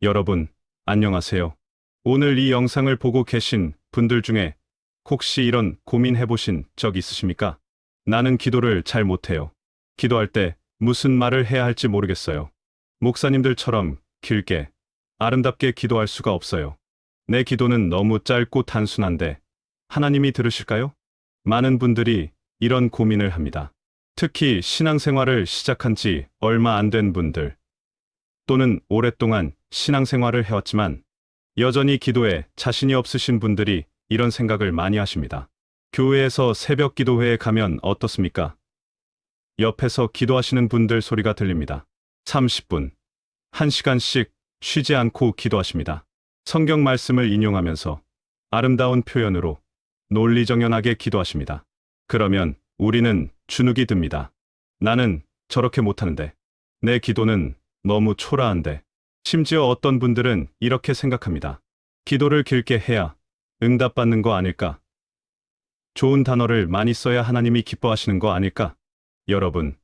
여러분, 안녕하세요. 오늘 이 영상을 보고 계신 분들 중에 혹시 이런 고민해보신 적 있으십니까? 나는 기도를 잘 못해요. 기도할 때 무슨 말을 해야 할지 모르겠어요. 목사님들처럼 길게, 아름답게 기도할 수가 없어요. 내 기도는 너무 짧고 단순한데 하나님이 들으실까요? 많은 분들이 이런 고민을 합니다. 특히 신앙생활을 시작한 지 얼마 안 된 분들, 또는 오랫동안 신앙생활을 해왔지만 여전히 기도에 자신이 없으신 분들이 이런 생각을 많이 하십니다. 교회에서 새벽 기도회에 가면 어떻습니까? 옆에서 기도하시는 분들 소리가 들립니다. 30분, 1시간씩 쉬지 않고 기도하십니다. 성경 말씀을 인용하면서 아름다운 표현으로 논리정연하게 기도하십니다. 그러면 우리는 주눅이 듭니다. 나는 저렇게 못하는데, 내 기도는 너무 초라한데. 심지어 어떤 분들은 이렇게 생각합니다. 기도를 길게 해야 응답받는 거 아닐까? 좋은 단어를 많이 써야 하나님이 기뻐하시는 거 아닐까? 여러분,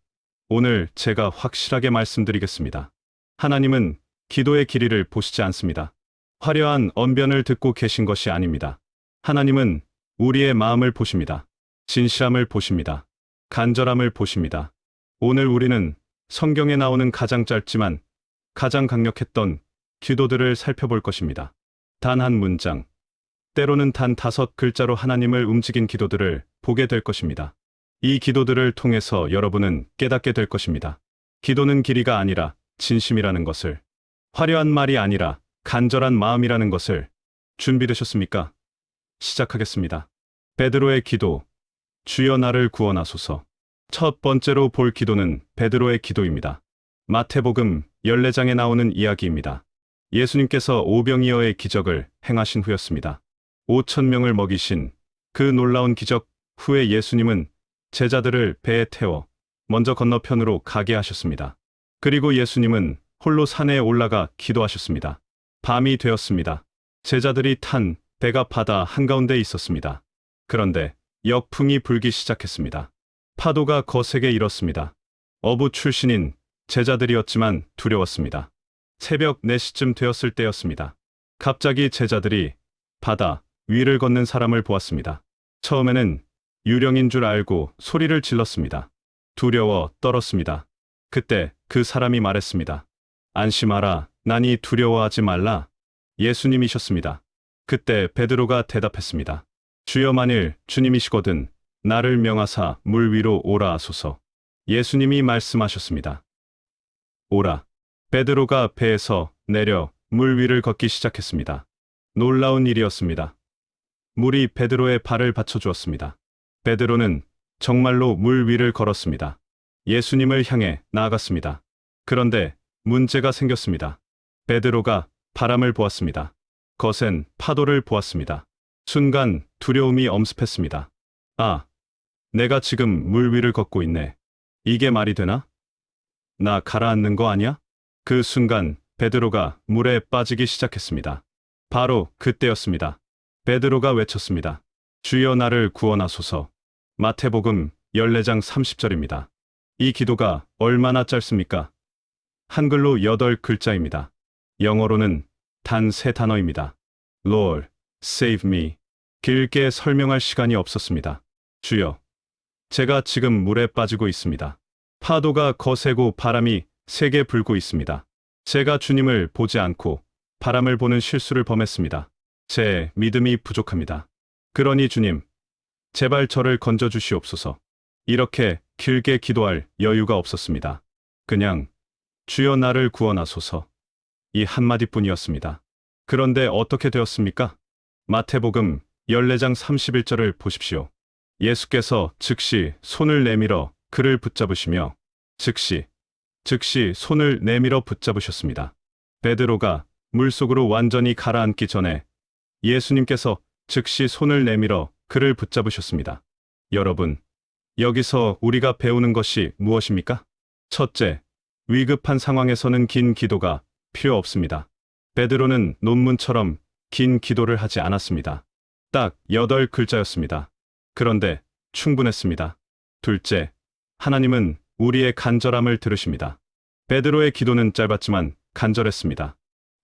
오늘 제가 확실하게 말씀드리겠습니다. 하나님은 기도의 길이를 보시지 않습니다. 화려한 언변을 듣고 계신 것이 아닙니다. 하나님은 우리의 마음을 보십니다. 진실함을 보십니다. 간절함을 보십니다. 오늘 우리는 성경에 나오는 가장 짧지만 가장 강력했던 기도들을 살펴볼 것입니다. 단 한 문장, 때로는 단 5글자로 하나님을 움직인 기도들을 보게 될 것입니다. 이 기도들을 통해서 여러분은 깨닫게 될 것입니다. 기도는 길이가 아니라 진심이라는 것을, 화려한 말이 아니라 간절한 마음이라는 것을. 준비되셨습니까? 시작하겠습니다. 베드로의 기도, 주여 나를 구원하소서. 첫 번째로 볼 기도는 베드로의 기도입니다. 마태복음 14장에 나오는 이야기입니다. 예수님께서 오병이어의 기적을 행하신 후였습니다. 5,000명을 먹이신 그 놀라운 기적 후에 예수님은 제자들을 배에 태워 먼저 건너편으로 가게 하셨습니다. 그리고 예수님은 홀로 산에 올라가 기도하셨습니다. 밤이 되었습니다. 제자들이 탄 배가 바다 한가운데 있었습니다. 그런데 역풍이 불기 시작했습니다. 파도가 거세게 일었습니다. 어부 출신인 제자들이었지만 두려웠습니다. 새벽 4시쯤 되었을 때였습니다. 갑자기 제자들이 바다 위를 걷는 사람을 보았습니다. 처음에는 유령인 줄 알고 소리를 질렀습니다. 두려워 떨었습니다. 그때 그 사람이 말했습니다. 안심하라, 나니 두려워하지 말라. 예수님이셨습니다. 그때 베드로가 대답했습니다. 주여, 만일 주님이시거든 나를 명하사 물 위로 오라 하소서. 예수님이 말씀하셨습니다. 오라. 베드로가 배에서 내려 물 위를 걷기 시작했습니다. 놀라운 일이었습니다. 물이 베드로의 발을 받쳐주었습니다. 베드로는 정말로 물 위를 걸었습니다. 예수님을 향해 나아갔습니다. 그런데 문제가 생겼습니다. 베드로가 바람을 보았습니다. 거센 파도를 보았습니다. 순간 두려움이 엄습했습니다. 아, 내가 지금 물 위를 걷고 있네. 이게 말이 되나? 나 가라앉는 거 아니야? 그 순간 베드로가 물에 빠지기 시작했습니다. 바로 그때였습니다. 베드로가 외쳤습니다. 주여 나를 구원하소서. 마태복음 14장 30절입니다. 이 기도가 얼마나 짧습니까? 한글로 8글자입니다. 영어로는 단 3단어입니다. Lord, save me. 길게 설명할 시간이 없었습니다. 주여, 제가 지금 물에 빠지고 있습니다. 파도가 거세고 바람이 세게 불고 있습니다. 제가 주님을 보지 않고 바람을 보는 실수를 범했습니다. 제 믿음이 부족합니다. 그러니 주님, 제발 저를 건져주시옵소서. 이렇게 길게 기도할 여유가 없었습니다. 그냥 주여 나를 구원하소서. 이 한마디뿐이었습니다. 그런데 어떻게 되었습니까? 마태복음 14장 31절을 보십시오. 예수께서 즉시 손을 내밀어 그를 붙잡으시며 즉시 손을 내밀어 붙잡으셨습니다. 베드로가 물속으로 완전히 가라앉기 전에 예수님께서 즉시 손을 내밀어 그를 붙잡으셨습니다. 여러분, 여기서 우리가 배우는 것이 무엇입니까? 첫째, 위급한 상황에서는 긴 기도가 필요 없습니다. 베드로는 논문처럼 긴 기도를 하지 않았습니다. 딱 8글자였습니다. 그런데 충분했습니다. 둘째, 하나님은 우리의 간절함을 들으십니다. 베드로의 기도는 짧았지만 간절했습니다.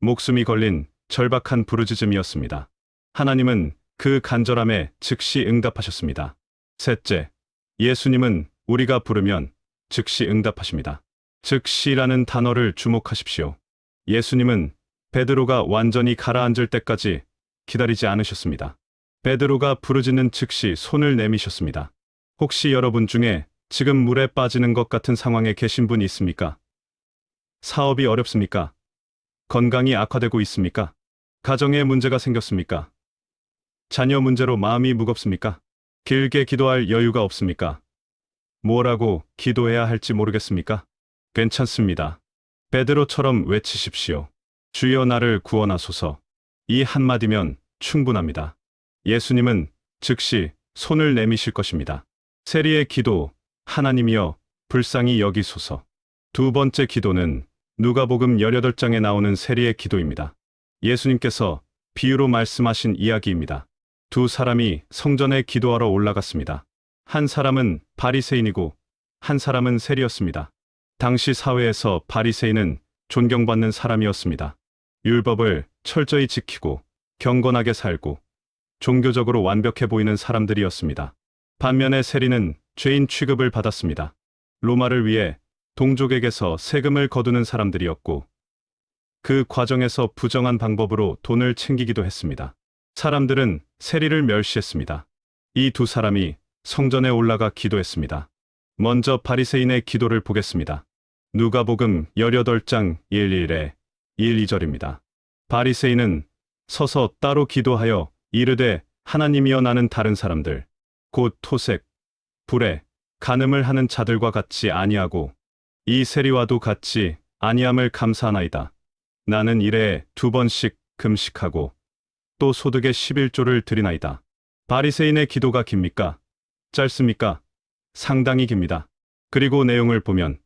목숨이 걸린 절박한 부르짖음이었습니다. 하나님은 그 간절함에 즉시 응답하셨습니다. 셋째, 예수님은 우리가 부르면 즉시 응답하십니다. 즉시라는 단어를 주목하십시오. 예수님은 베드로가 완전히 가라앉을 때까지 기다리지 않으셨습니다. 베드로가 부르짖는 즉시 손을 내미셨습니다. 혹시 여러분 중에 지금 물에 빠지는 것 같은 상황에 계신 분이 있습니까? 사업이 어렵습니까? 건강이 악화되고 있습니까? 가정에 문제가 생겼습니까? 자녀 문제로 마음이 무겁습니까? 길게 기도할 여유가 없습니까? 뭐라고 기도해야 할지 모르겠습니까? 괜찮습니다. 베드로처럼 외치십시오. 주여 나를 구원하소서. 이 한마디면 충분합니다. 예수님은 즉시 손을 내미실 것입니다. 세리의 기도, 하나님이여 불쌍히 여기소서. 두 번째 기도는 누가복음 18장에 나오는 세리의 기도입니다. 예수님께서 비유로 말씀하신 이야기입니다. 두 사람이 성전에 기도하러 올라갔습니다. 한 사람은 바리새인이고 한 사람은 세리였습니다. 당시 사회에서 바리새인은 존경받는 사람이었습니다. 율법을 철저히 지키고 경건하게 살고 종교적으로 완벽해 보이는 사람들이었습니다. 반면에 세리는 죄인 취급을 받았습니다. 로마를 위해 동족에게서 세금을 거두는 사람들이었고 그 과정에서 부정한 방법으로 돈을 챙기기도 했습니다. 사람들은 세리를 멸시했습니다. 이 두 사람이 성전에 올라가 기도했습니다. 먼저 바리새인의 기도를 보겠습니다. 누가복음 18장 1-1에 1-2절입니다. 바리새인은 서서 따로 기도하여 이르되 하나님이여 나는 다른 사람들 곧 토색, 불에, 간음을 하는 자들과 같이 아니하고 이 세리와도 같이 아니함을 감사하나이다. 나는 일에 2번씩 금식하고 또 소득의 11조를 드리나이다. 바리새인의 기도가 깁니까? 짧습니까? 상당히 깁니다. 그리고 내용을 보면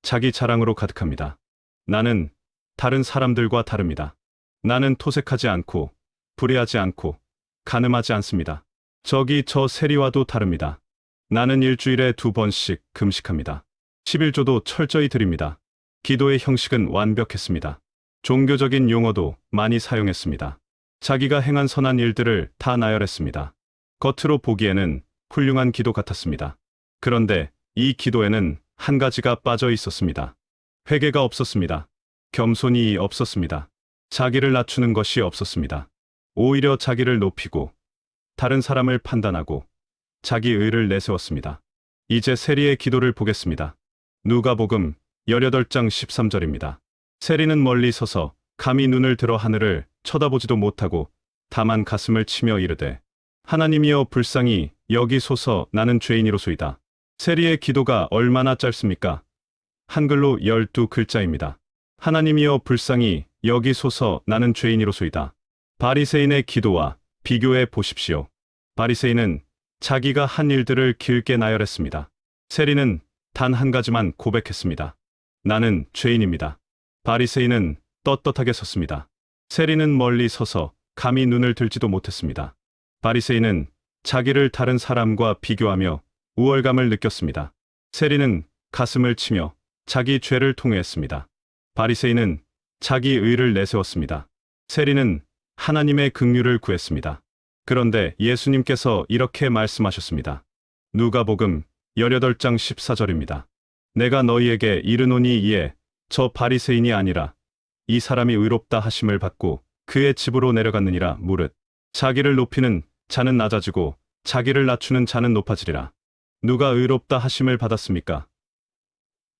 자기 자랑으로 가득합니다. 나는 다른 사람들과 다릅니다. 나는 토색하지 않고 불의하지 않고 간음하지 않습니다. 저기 저 세리와도 다릅니다. 나는 일주일에 2번씩 금식합니다. 11조도 철저히 드립니다. 기도의 형식은 완벽했습니다. 종교적인 용어도 많이 사용했습니다. 자기가 행한 선한 일들을 다 나열했습니다. 겉으로 보기에는 훌륭한 기도 같았습니다. 그런데 이 기도에는 한 가지가 빠져 있었습니다. 회개가 없었습니다. 겸손이 없었습니다. 자기를 낮추는 것이 없었습니다. 오히려 자기를 높이고 다른 사람을 판단하고 자기 의를 내세웠습니다. 이제 세리의 기도를 보겠습니다. 누가복음 18장 13절입니다. 세리는 멀리 서서 감히 눈을 들어 하늘을 쳐다보지도 못하고 다만 가슴을 치며 이르되 하나님이여 불쌍히 여기소서 나는 죄인이로소이다. 세리의 기도가 얼마나 짧습니까? 한글로 12글자입니다. 하나님이여 불쌍히 여기소서 나는 죄인이로소이다. 바리새인의 기도와 비교해 보십시오. 바리새인은 자기가 한 일들을 길게 나열했습니다. 세리는 단 한 가지만 고백했습니다. 나는 죄인입니다. 바리새인은 떳떳하게 섰습니다. 세리는 멀리 서서 감히 눈을 들지도 못했습니다. 바리새인은 자기를 다른 사람과 비교하며 우월감을 느꼈습니다. 세리는 가슴을 치며 자기 죄를 통회했습니다. 바리새인은 자기 의를 내세웠습니다. 세리는 하나님의 긍휼을 구했습니다. 그런데 예수님께서 이렇게 말씀하셨습니다. 누가복음 18장 14절입니다. 내가 너희에게 이르노니 이에 저 바리새인이 아니라 이 사람이 의롭다 하심을 받고 그의 집으로 내려갔느니라. 무릇 자기를 높이는 자는 낮아지고 자기를 낮추는 자는 높아지리라. 누가 의롭다 하심을 받았습니까?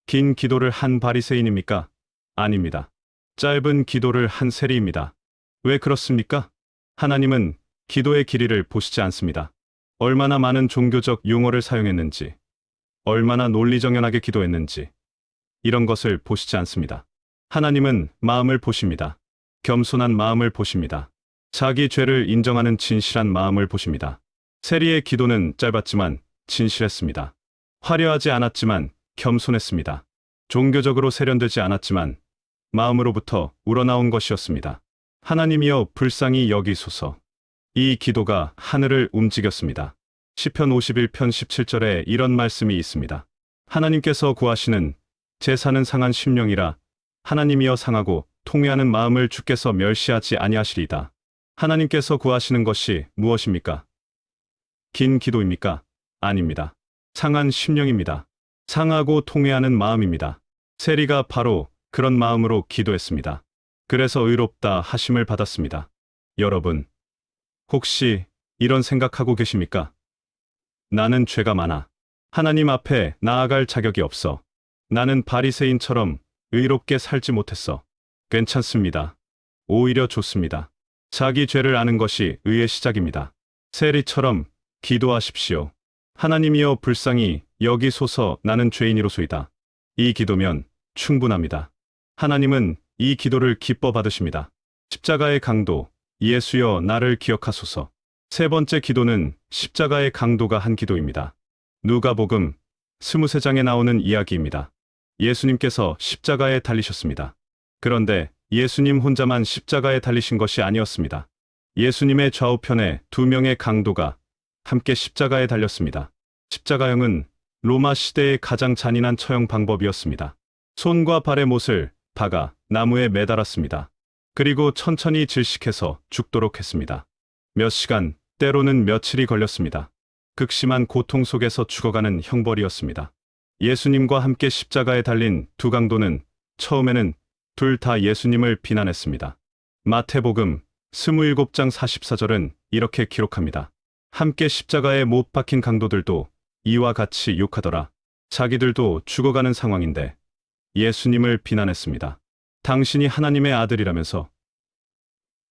긴 기도를 한 바리새인입니까? 아닙니다. 짧은 기도를 한 세리입니다. 왜 그렇습니까? 하나님은 기도의 길이를 보시지 않습니다. 얼마나 많은 종교적 용어를 사용했는지, 얼마나 논리정연하게 기도했는지, 이런 것을 보시지 않습니다. 하나님은 마음을 보십니다. 겸손한 마음을 보십니다. 자기 죄를 인정하는 진실한 마음을 보십니다. 세리의 기도는 짧았지만 진실했습니다. 화려하지 않았지만 겸손했습니다. 종교적으로 세련되지 않았지만 마음으로부터 우러나온 것이었습니다. 하나님이여 불쌍히 여기소서. 이 기도가 하늘을 움직였습니다. 시편 51편 17절에 이런 말씀이 있습니다. 하나님께서 구하시는 제사는 상한 심령이라 하나님이여 상하고 통회하는 마음을 주께서 멸시하지 아니하시리이다. 하나님께서 구하시는 것이 무엇입니까? 긴 기도입니까? 아닙니다. 상한 심령입니다. 상하고 통회하는 마음입니다. 세리가 바로 그런 마음으로 기도했습니다. 그래서 의롭다 하심을 받았습니다. 여러분, 혹시 이런 생각하고 계십니까? 나는 죄가 많아. 하나님 앞에 나아갈 자격이 없어. 나는 바리새인처럼 의롭게 살지 못했어. 괜찮습니다. 오히려 좋습니다. 자기 죄를 아는 것이 의의 시작입니다. 세리처럼 기도하십시오. 하나님이여 불쌍히 여기소서 나는 죄인이로소이다. 이 기도면 충분합니다. 하나님은 이 기도를 기뻐 받으십니다. 십자가의 강도, 예수여 나를 기억하소서. 세 번째 기도는 십자가의 강도가 한 기도입니다. 누가복음 23장에 나오는 이야기입니다. 예수님께서 십자가에 달리셨습니다. 그런데 예수님 혼자만 십자가에 달리신 것이 아니었습니다. 예수님의 좌우편에 두 명의 강도가 함께 십자가에 달렸습니다. 십자가형은 로마 시대의 가장 잔인한 처형 방법이었습니다. 손과 발의 못을 박아 나무에 매달았습니다. 그리고 천천히 질식해서 죽도록 했습니다. 몇 시간, 때로는 며칠이 걸렸습니다. 극심한 고통 속에서 죽어가는 형벌이었습니다. 예수님과 함께 십자가에 달린 두 강도는 처음에는 둘 다 예수님을 비난했습니다. 마태복음 27장 44절은 이렇게 기록합니다. 함께 십자가에 못 박힌 강도들도 이와 같이 욕하더라. 자기들도 죽어가는 상황인데 예수님을 비난했습니다. 당신이 하나님의 아들이라면서.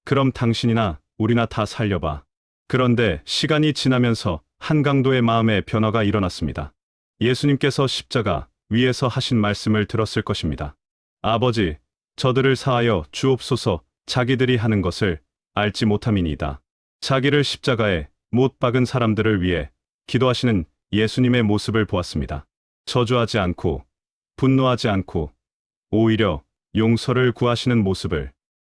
그럼 당신이나 우리나 다 살려봐. 그런데 시간이 지나면서 한 강도의 마음에 변화가 일어났습니다. 예수님께서 십자가 위에서 하신 말씀을 들었을 것입니다. 아버지, 저들을 사하여 주옵소서. 자기들이 하는 것을 알지 못함이니이다. 자기를 십자가에 못 박은 사람들을 위해 기도하시는 예수님의 모습을 보았습니다. 저주하지 않고 분노하지 않고 오히려 용서를 구하시는 모습을.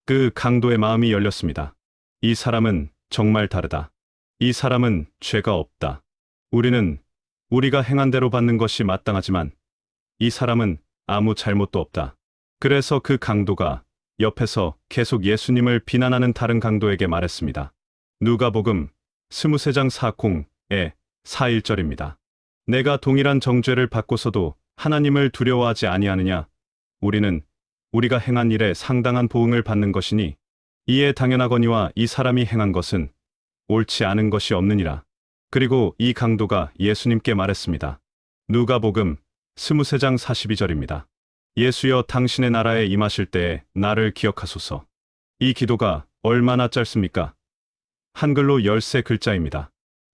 그 강도의 마음이 열렸습니다. 이 사람은 정말 다르다. 이 사람은 죄가 없다. 우리가 행한 대로 받는 것이 마땅하지만 이 사람은 아무 잘못도 없다. 그래서 그 강도가 옆에서 계속 예수님을 비난하는 다른 강도에게 말했습니다. 누가복음 23장 40에 41절입니다. 내가 동일한 정죄를 받고서도 하나님을 두려워하지 아니하느냐? 우리가 행한 일에 상당한 보응을 받는 것이니 이에 당연하거니와 이 사람이 행한 것은 옳지 않은 것이 없느니라. 그리고 이 강도가 예수님께 말했습니다. 누가복음 23장 42절입니다. 예수여 당신의 나라에 임하실 때에 나를 기억하소서. 이 기도가 얼마나 짧습니까? 한글로 13글자입니다.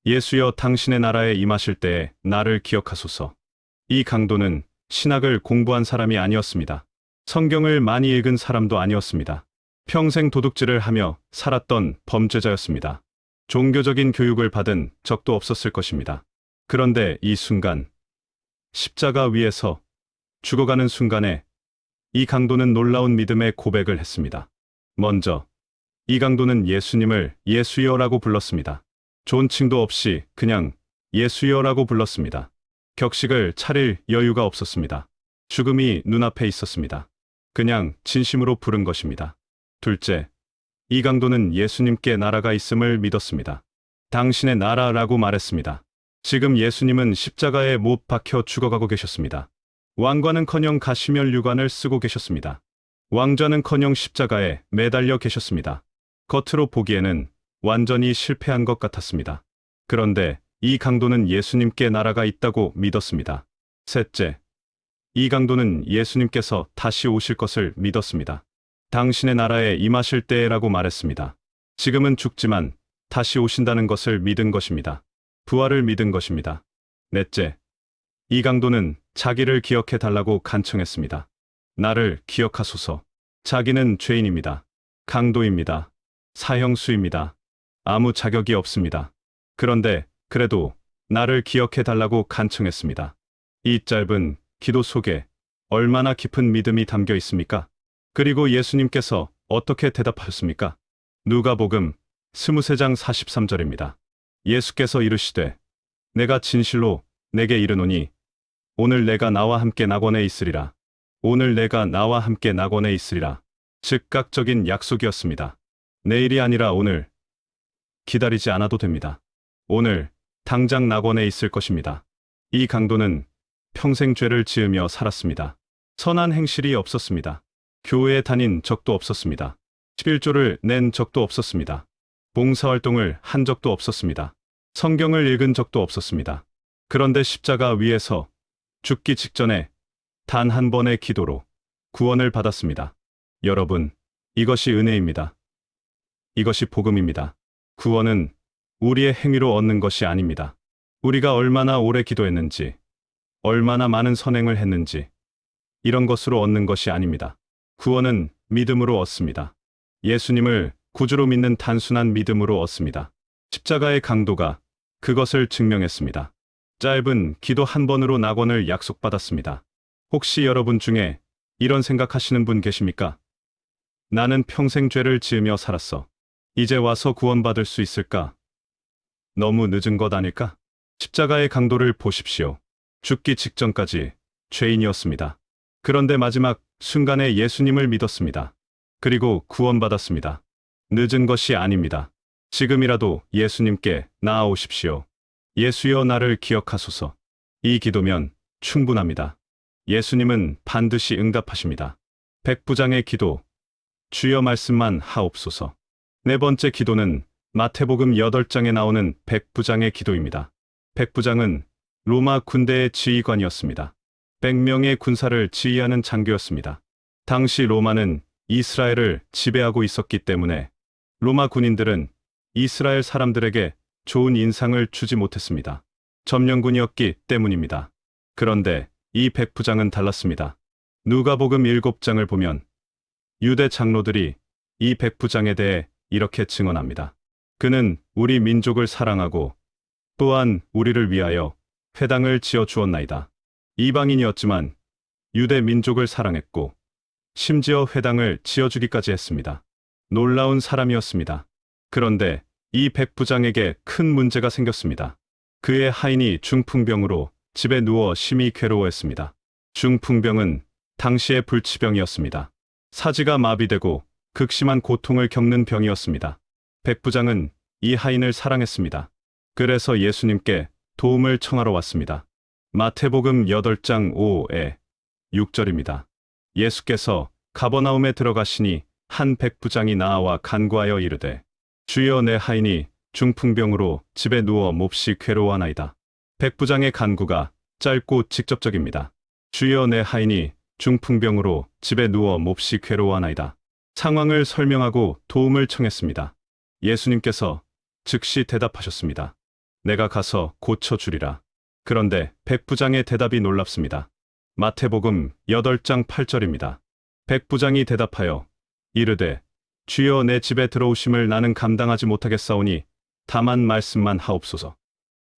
예수여 당신의 나라에 임하실 때에 나를 기억하소서. 이 강도는 신학을 공부한 사람이 아니었습니다. 성경을 많이 읽은 사람도 아니었습니다. 평생 도둑질을 하며 살았던 범죄자였습니다. 종교적인 교육을 받은 적도 없었을 것입니다. 그런데 이 순간, 십자가 위에서 죽어가는 순간에 이 강도는 놀라운 믿음의 고백을 했습니다. 먼저 이 강도는 예수님을 예수여라고 불렀습니다. 존칭도 없이 그냥 예수여라고 불렀습니다. 격식을 차릴 여유가 없었습니다. 죽음이 눈앞에 있었습니다. 그냥 진심으로 부른 것입니다. 둘째, 이 강도는 예수님께 나라가 있음을 믿었습니다. 당신의 나라라고 말했습니다. 지금 예수님은 십자가에 못 박혀 죽어가고 계셨습니다. 왕과는커녕 가시멸 유관을 쓰고 계셨습니다. 왕좌는커녕 십자가에 매달려 계셨습니다. 겉으로 보기에는 완전히 실패한 것 같았습니다. 그런데 이 강도는 예수님께 나라가 있다고 믿었습니다. 셋째, 이 강도는 예수님께서 다시 오실 것을 믿었습니다. 당신의 나라에 임하실 때라고 말했습니다. 지금은 죽지만 다시 오신다는 것을 믿은 것입니다. 부활을 믿은 것입니다. 넷째, 이 강도는 자기를 기억해 달라고 간청했습니다. 나를 기억하소서. 자기는 죄인입니다. 강도입니다. 사형수입니다. 아무 자격이 없습니다. 그런데 그래도 나를 기억해 달라고 간청했습니다. 이 짧은 기도 속에 얼마나 깊은 믿음이 담겨 있습니까? 그리고 예수님께서 어떻게 대답하셨습니까? 누가복음 23장 43절입니다. 예수께서 이르시되 내가 진실로 내게 이르노니 오늘 내가 나와 함께 낙원에 있으리라. 오늘 내가 나와 함께 낙원에 있으리라. 즉각적인 약속이었습니다. 내일이 아니라 오늘, 기다리지 않아도 됩니다. 오늘, 당장 낙원에 있을 것입니다. 이 강도는 평생 죄를 지으며 살았습니다. 선한 행실이 없었습니다. 교회에 다닌 적도 없었습니다. 11조를 낸 적도 없었습니다. 봉사활동을 한 적도 없었습니다. 성경을 읽은 적도 없었습니다. 그런데 십자가 위에서 죽기 직전에 단 한 번의 기도로 구원을 받았습니다. 여러분, 이것이 은혜입니다. 이것이 복음입니다. 구원은 우리의 행위로 얻는 것이 아닙니다. 우리가 얼마나 오래 기도했는지, 얼마나 많은 선행을 했는지, 이런 것으로 얻는 것이 아닙니다. 구원은 믿음으로 얻습니다. 예수님을 구주로 믿는 단순한 믿음으로 얻습니다. 십자가의 강도가 그것을 증명했습니다. 짧은 기도 한 번으로 낙원을 약속받았습니다. 혹시 여러분 중에 이런 생각하시는 분 계십니까? 나는 평생 죄를 지으며 살았어. 이제 와서 구원받을 수 있을까? 너무 늦은 것 아닐까? 십자가의 강도를 보십시오. 죽기 직전까지 죄인이었습니다. 그런데 마지막 순간에 예수님을 믿었습니다. 그리고 구원받았습니다. 늦은 것이 아닙니다. 지금이라도 예수님께 나아오십시오. 예수여 나를 기억하소서. 이 기도면 충분합니다. 예수님은 반드시 응답하십니다. 백부장의 기도, 주여 말씀만 하옵소서. 네 번째 기도는 마태복음 8장에 나오는 백부장의 기도입니다. 백부장은 로마 군대의 지휘관이었습니다. 100명의 군사를 지휘하는 장교였습니다. 당시 로마는 이스라엘을 지배하고 있었기 때문에 로마 군인들은 이스라엘 사람들에게 좋은 인상을 주지 못했습니다. 점령군이었기 때문입니다. 그런데 이 백부장은 달랐습니다. 누가복음 7장을 보면 유대 장로들이 이 백부장에 대해 이렇게 증언합니다. 그는 우리 민족을 사랑하고 또한 우리를 위하여 회당을 지어 주었나이다. 이방인이었지만 유대 민족을 사랑했고 심지어 회당을 지어주기까지 했습니다. 놀라운 사람이었습니다. 그런데 이 백부장에게 큰 문제가 생겼습니다. 그의 하인이 중풍병으로 집에 누워 심히 괴로워했습니다. 중풍병은 당시의 불치병이었습니다. 사지가 마비되고 극심한 고통을 겪는 병이었습니다. 백부장은 이 하인을 사랑했습니다. 그래서 예수님께 도움을 청하러 왔습니다. 마태복음 8장 5에 6절입니다. 예수께서 가버나움에 들어가시니 한 백부장이 나와 간구하여 이르되 주여 내 하인이 중풍병으로 집에 누워 몹시 괴로워하나이다. 백부장의 간구가 짧고 직접적입니다. 주여 내 하인이 중풍병으로 집에 누워 몹시 괴로워하나이다. 상황을 설명하고 도움을 청했습니다. 예수님께서 즉시 대답하셨습니다. 내가 가서 고쳐주리라. 그런데 백부장의 대답이 놀랍습니다. 마태복음 8장 8절입니다. 백부장이 대답하여 이르되 주여 내 집에 들어오심을 나는 감당하지 못하겠사오니 다만 말씀만 하옵소서.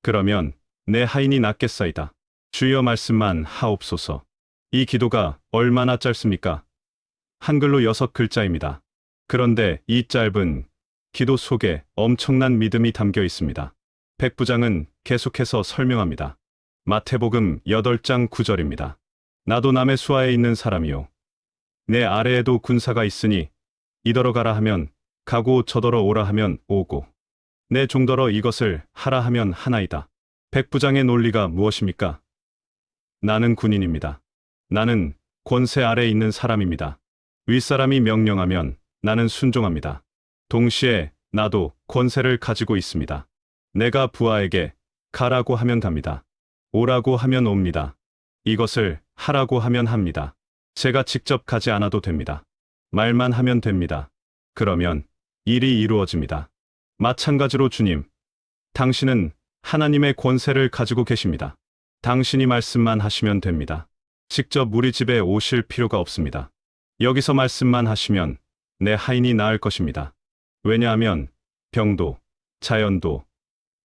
그러면 내 하인이 낫겠사이다. 주여 말씀만 하옵소서. 이 기도가 얼마나 짧습니까? 한글로 6글자입니다. 그런데 이 짧은 기도 속에 엄청난 믿음이 담겨 있습니다. 백부장은 계속해서 설명합니다. 마태복음 8장 9절입니다. 나도 남의 수하에 있는 사람이요. 내 아래에도 군사가 있으니 이더러 가라 하면 가고 저더러 오라 하면 오고 내 종더러 이것을 하라 하면 하나이다. 백부장의 논리가 무엇입니까? 나는 군인입니다. 나는 권세 아래에 있는 사람입니다. 윗사람이 명령하면 나는 순종합니다. 동시에 나도 권세를 가지고 있습니다. 내가 부하에게 가라고 하면 갑니다. 오라고 하면 옵니다. 이것을 하라고 하면 합니다. 제가 직접 가지 않아도 됩니다. 말만 하면 됩니다. 그러면 일이 이루어집니다. 마찬가지로 주님, 당신은 하나님의 권세를 가지고 계십니다. 당신이 말씀만 하시면 됩니다. 직접 우리 집에 오실 필요가 없습니다. 여기서 말씀만 하시면 내 하인이 나을 것입니다. 왜냐하면 병도, 자연도,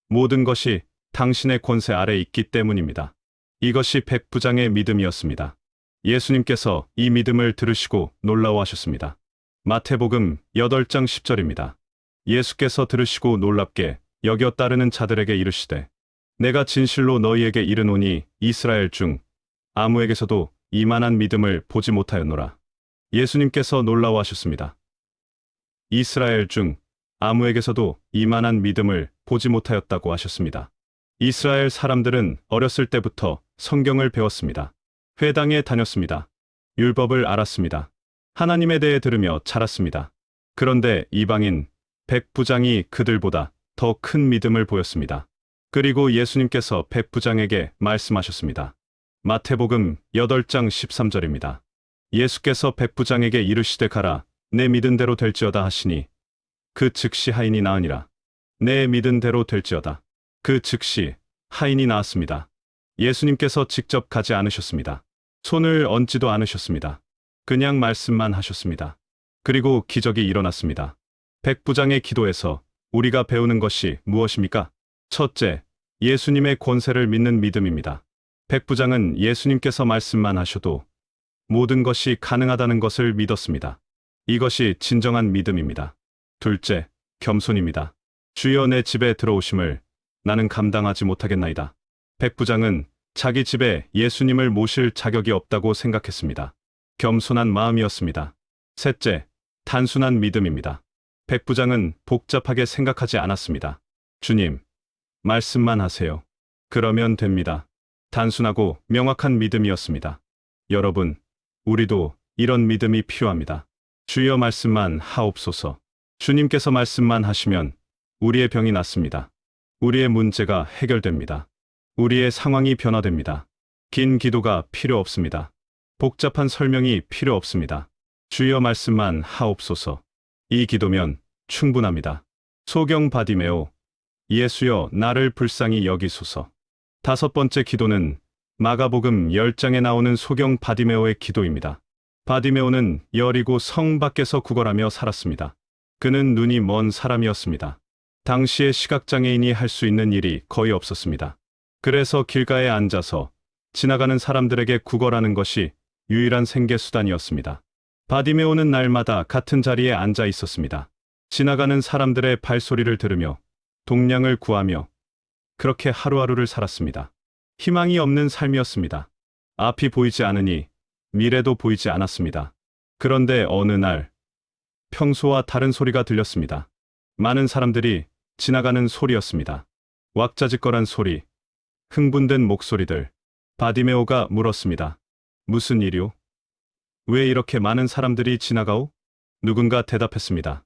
모든 것이 당신의 권세 아래 있기 때문입니다. 이것이 백부장의 믿음이었습니다. 예수님께서 이 믿음을 들으시고 놀라워하셨습니다. 마태복음 8장 10절입니다. 예수께서 들으시고 놀랍게 여겨 따르는 자들에게 이르시되 내가 진실로 너희에게 이르노니 이스라엘 중 아무에게서도 이만한 믿음을 보지 못하였노라. 예수님께서 놀라워하셨습니다. 이스라엘 중 아무에게서도 이만한 믿음을 보지 못하였다고 하셨습니다. 이스라엘 사람들은 어렸을 때부터 성경을 배웠습니다. 회당에 다녔습니다. 율법을 알았습니다. 하나님에 대해 들으며 자랐습니다. 그런데 이방인 백부장이 그들보다 더 큰 믿음을 보였습니다. 그리고 예수님께서 백부장에게 말씀하셨습니다. 마태복음 8장 13절입니다. 예수께서 백부장에게 이르시되 가라, 내 믿은 대로 될지어다 하시니 그 즉시 하인이 나으니라. 내 믿은 대로 될지어다. 그 즉시 하인이 나았습니다. 예수님께서 직접 가지 않으셨습니다. 손을 얹지도 않으셨습니다. 그냥 말씀만 하셨습니다. 그리고 기적이 일어났습니다. 백부장의 기도에서 우리가 배우는 것이 무엇입니까? 첫째, 예수님의 권세를 믿는 믿음입니다. 백부장은 예수님께서 말씀만 하셔도 모든 것이 가능하다는 것을 믿었습니다. 이것이 진정한 믿음입니다. 둘째, 겸손입니다. 주여 내 집에 들어오심을 나는 감당하지 못하겠나이다. 백부장은 자기 집에 예수님을 모실 자격이 없다고 생각했습니다. 겸손한 마음이었습니다. 셋째, 단순한 믿음입니다. 백부장은 복잡하게 생각하지 않았습니다. 주님, 말씀만 하세요. 그러면 됩니다. 단순하고 명확한 믿음이었습니다. 여러분, 우리도 이런 믿음이 필요합니다. 주여 말씀만 하옵소서. 주님께서 말씀만 하시면 우리의 병이 낫습니다. 우리의 문제가 해결됩니다. 우리의 상황이 변화됩니다. 긴 기도가 필요 없습니다. 복잡한 설명이 필요 없습니다. 주여 말씀만 하옵소서. 이 기도면 충분합니다. 소경 바디메오, 예수여 나를 불쌍히 여기소서. 다섯 번째 기도는 마가복음 10장에 나오는 소경 바디메오의 기도입니다. 바디메오는 여리고 성 밖에서 구걸하며 살았습니다. 그는 눈이 먼 사람이었습니다. 당시의 시각장애인이 할 수 있는 일이 거의 없었습니다. 그래서 길가에 앉아서 지나가는 사람들에게 구걸하는 것이 유일한 생계수단이었습니다. 바디메오는 날마다 같은 자리에 앉아 있었습니다. 지나가는 사람들의 발소리를 들으며 동량을 구하며 그렇게 하루하루를 살았습니다. 희망이 없는 삶이었습니다. 앞이 보이지 않으니 미래도 보이지 않았습니다. 그런데 어느 날 평소와 다른 소리가 들렸습니다. 많은 사람들이 지나가는 소리였습니다. 왁자지껄한 소리, 흥분된 목소리들. 바디메오가 물었습니다. 무슨 일이오? 왜 이렇게 많은 사람들이 지나가오? 누군가 대답했습니다.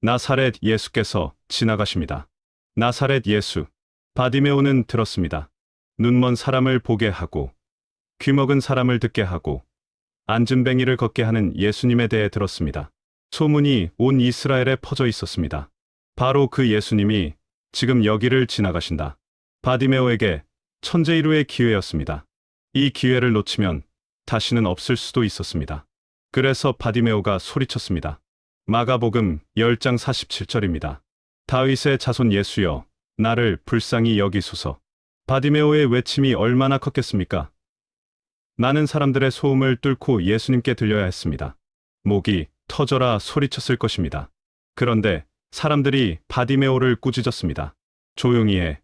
나사렛 예수께서 지나가십니다. 나사렛 예수. 바디메오는 들었습니다. 눈먼 사람을 보게 하고 귀먹은 사람을 듣게 하고 안진뱅이를 걷게 하는 예수님에 대해 들었습니다. 소문이 온 이스라엘에 퍼져 있었습니다. 바로 그 예수님이 지금 여기를 지나가신다. 바디메오에게 천재일우의 기회였습니다. 이 기회를 놓치면 다시는 없을 수도 있었습니다. 그래서 바디메오가 소리쳤습니다. 마가복음 10장 47절입니다. 다윗의 자손 예수여, 나를 불쌍히 여기소서. 바디메오의 외침이 얼마나 컸겠습니까? 많은 사람들의 소음을 뚫고 예수님께 들려야 했습니다. 목이 터져라 소리쳤을 것입니다. 그런데 사람들이 바디메오를 꾸짖었습니다. 조용히 해.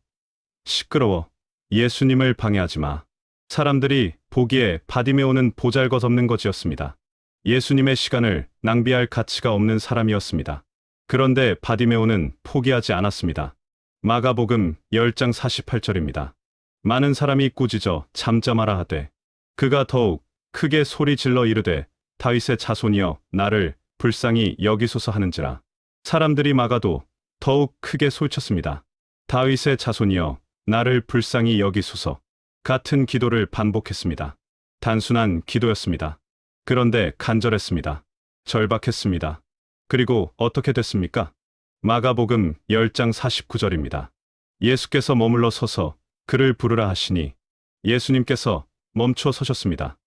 시끄러워. 예수님을 방해하지 마. 사람들이 보기에 바디메오는 보잘것없는 것이었습니다. 예수님의 시간을 낭비할 가치가 없는 사람이었습니다. 그런데 바디메오는 포기하지 않았습니다. 마가복음 10장 48절입니다. 많은 사람이 꾸짖어 잠잠하라 하되 그가 더욱 크게 소리 질러 이르되 다윗의 자손이여 나를 불쌍히 여기소서 하는지라. 사람들이 막아도 더욱 크게 소리쳤습니다. 다윗의 자손이여 나를 불쌍히 여기소서. 같은 기도를 반복했습니다. 단순한 기도였습니다. 그런데 간절했습니다. 절박했습니다. 그리고 어떻게 됐습니까? 마가복음 10장 49절입니다. 예수께서 머물러 서서 그를 부르라 하시니 예수님께서 멈춰 서셨습니다.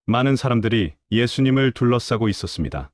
많은 사람들이 예수님을 둘러싸고 있었습니다.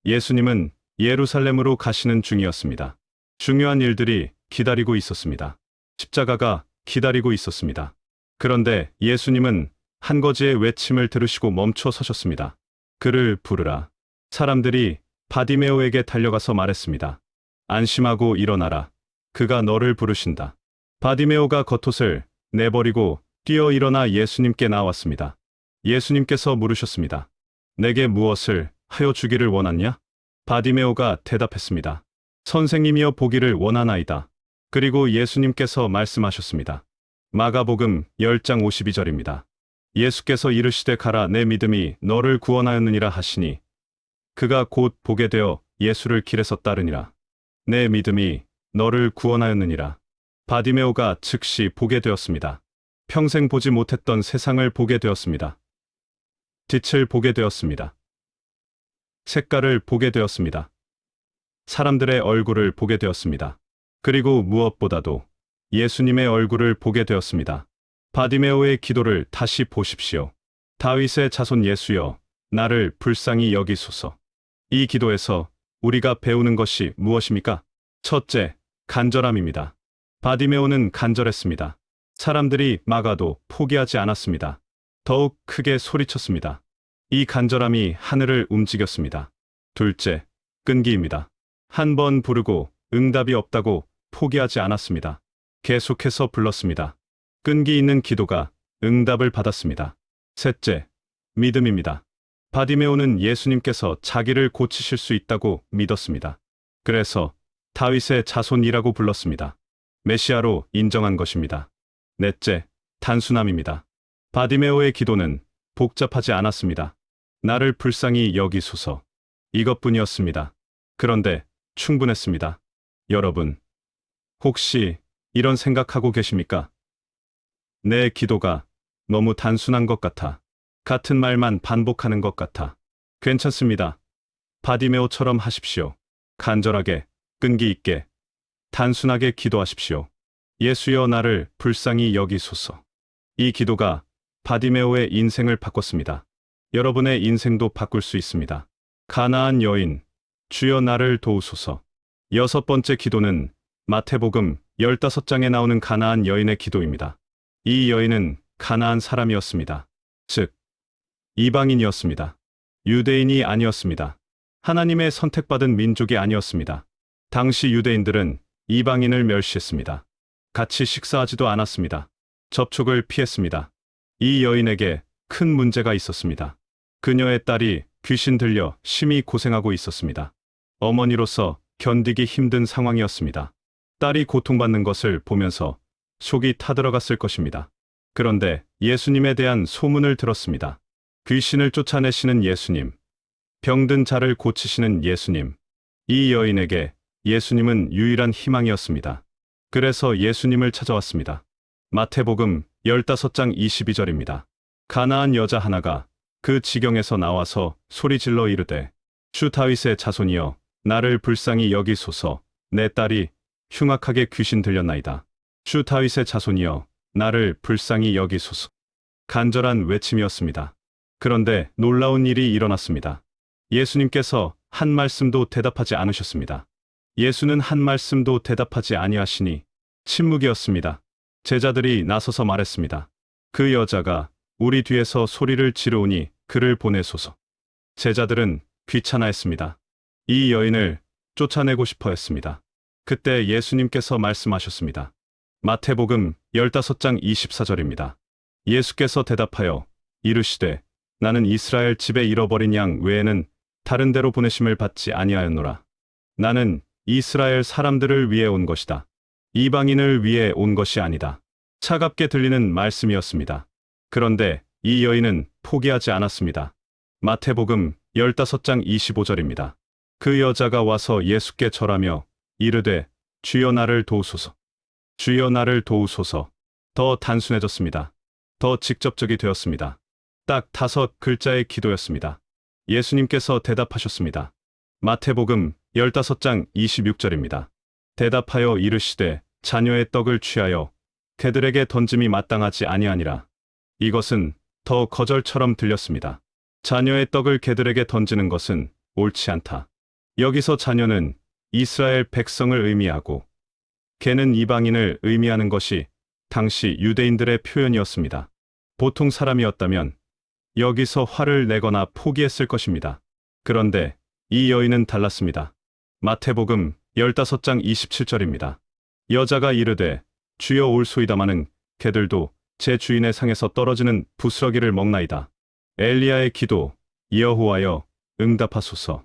예수님은 예루살렘으로 가시는 중이었습니다. 중요한 일들이 기다리고 있었습니다. 십자가가 기다리고 있었습니다. 그런데 예수님은 한 거지의 외침을 들으시고 멈춰 서셨습니다. 그를 부르라. 사람들이 바디메오에게 달려가서 말했습니다. 안심하고 일어나라. 그가 너를 부르신다. 바디메오가 겉옷을 내버리고 뛰어 일어나 예수님께 나왔습니다. 예수님께서 물으셨습니다. 내게 무엇을 하여 주기를 원하냐? 바디메오가 대답했습니다. 선생님이여 보기를 원하나이다. 그리고 예수님께서 말씀하셨습니다. 마가복음 10장 52절입니다. 예수께서 이르시되 가라 내 믿음이 너를 구원하였느니라 하시니 그가 곧 보게 되어 예수를 길에서 따르니라. 내 믿음이 너를 구원하였느니라. 바디메오가 즉시 보게 되었습니다. 평생 보지 못했던 세상을 보게 되었습니다. 빛을 보게 되었습니다. 색깔을 보게 되었습니다. 사람들의 얼굴을 보게 되었습니다. 그리고 무엇보다도 예수님의 얼굴을 보게 되었습니다. 바디메오의 기도를 다시 보십시오. 다윗의 자손 예수여, 나를 불쌍히 여기소서. 이 기도에서 우리가 배우는 것이 무엇입니까? 첫째, 간절함입니다. 바디메오는 간절했습니다. 사람들이 막아도 포기하지 않았습니다. 더욱 크게 소리쳤습니다. 이 간절함이 하늘을 움직였습니다. 둘째, 끈기입니다. 한 번 부르고 응답이 없다고 포기하지 않았습니다. 계속해서 불렀습니다. 끈기 있는 기도가 응답을 받았습니다. 셋째, 믿음입니다. 바디메오는 예수님께서 자기를 고치실 수 있다고 믿었습니다. 그래서 다윗의 자손이라고 불렀습니다. 메시아로 인정한 것입니다. 넷째, 단순함입니다. 바디메오의 기도는 복잡하지 않았습니다. 나를 불쌍히 여기소서. 이것뿐이었습니다. 그런데 충분했습니다. 여러분, 혹시 이런 생각하고 계십니까? 내 기도가 너무 단순한 것 같아. 같은 말만 반복하는 것 같아. 괜찮습니다. 바디메오처럼 하십시오. 간절하게, 끈기 있게, 단순하게 기도하십시오. 예수여 나를 불쌍히 여기소서. 이 기도가 바디메오의 인생을 바꿨습니다. 여러분의 인생도 바꿀 수 있습니다. 가나안 여인, 주여 나를 도우소서. 여섯 번째 기도는 마태복음 15장에 나오는 가나안 여인의 기도입니다. 이 여인은 가나안 사람이었습니다. 즉, 이방인이었습니다. 유대인이 아니었습니다. 하나님의 선택받은 민족이 아니었습니다. 당시 유대인들은 이방인을 멸시했습니다. 같이 식사하지도 않았습니다. 접촉을 피했습니다. 이 여인에게 큰 문제가 있었습니다. 그녀의 딸이 귀신 들려 심히 고생하고 있었습니다. 어머니로서 견디기 힘든 상황이었습니다. 딸이 고통받는 것을 보면서 속이 타들어갔을 것입니다. 그런데 예수님에 대한 소문을 들었습니다. 귀신을 쫓아내시는 예수님, 병든 자를 고치시는 예수님. 이 여인에게 예수님은 유일한 희망이었습니다. 그래서 예수님을 찾아왔습니다. 마태복음 15장 22절입니다. 가나안 여자 하나가 그 지경에서 나와서 소리질러 이르되 주 다윗의 자손이여 나를 불쌍히 여기소서. 내 딸이 흉악하게 귀신 들렸나이다. 주 다윗의 자손이여 나를 불쌍히 여기소서. 간절한 외침이었습니다. 그런데 놀라운 일이 일어났습니다. 예수님께서 한 말씀도 대답하지 않으셨습니다. 예수는 한 말씀도 대답하지 아니하시니 침묵이었습니다. 제자들이 나서서 말했습니다. 그 여자가 우리 뒤에서 소리를 지르오니 그를 보내소서. 제자들은 귀찮아했습니다. 이 여인을 쫓아내고 싶어 했습니다. 그때 예수님께서 말씀하셨습니다. 마태복음 15장 24절입니다. 예수께서 대답하여 이르시되 나는 이스라엘 집에 잃어버린 양 외에는 다른 데로 보내심을 받지 아니하였노라. 나는 이스라엘 사람들을 위해 온 것이다. 이방인을 위해 온 것이 아니다. 차갑게 들리는 말씀이었습니다. 그런데 이 여인은 포기하지 않았습니다. 마태복음 15장 25절입니다. 그 여자가 와서 예수께 절하며 이르되 주여 나를 도우소서. 주여 나를 도우소서. 더 단순해졌습니다. 더 직접적이 되었습니다. 딱 5글자의 기도였습니다. 예수님께서 대답하셨습니다. 마태복음 15장 26절입니다. 대답하여 이르시되 자녀의 떡을 취하여 개들에게 던짐이 마땅하지 아니하니라. 이것은 더 거절처럼 들렸습니다. 자녀의 떡을 개들에게 던지는 것은 옳지 않다. 여기서 자녀는 이스라엘 백성을 의미하고 개는 이방인을 의미하는 것이 당시 유대인들의 표현이었습니다. 보통 사람이었다면 여기서 화를 내거나 포기했을 것입니다. 그런데 이 여인은 달랐습니다. 마태복음 15장 27절입니다. 여자가 이르되 주여 올소이다마는 개들도 제 주인의 상에서 떨어지는 부스러기를 먹나이다. 엘리야의 기도, 여호와여 응답하소서.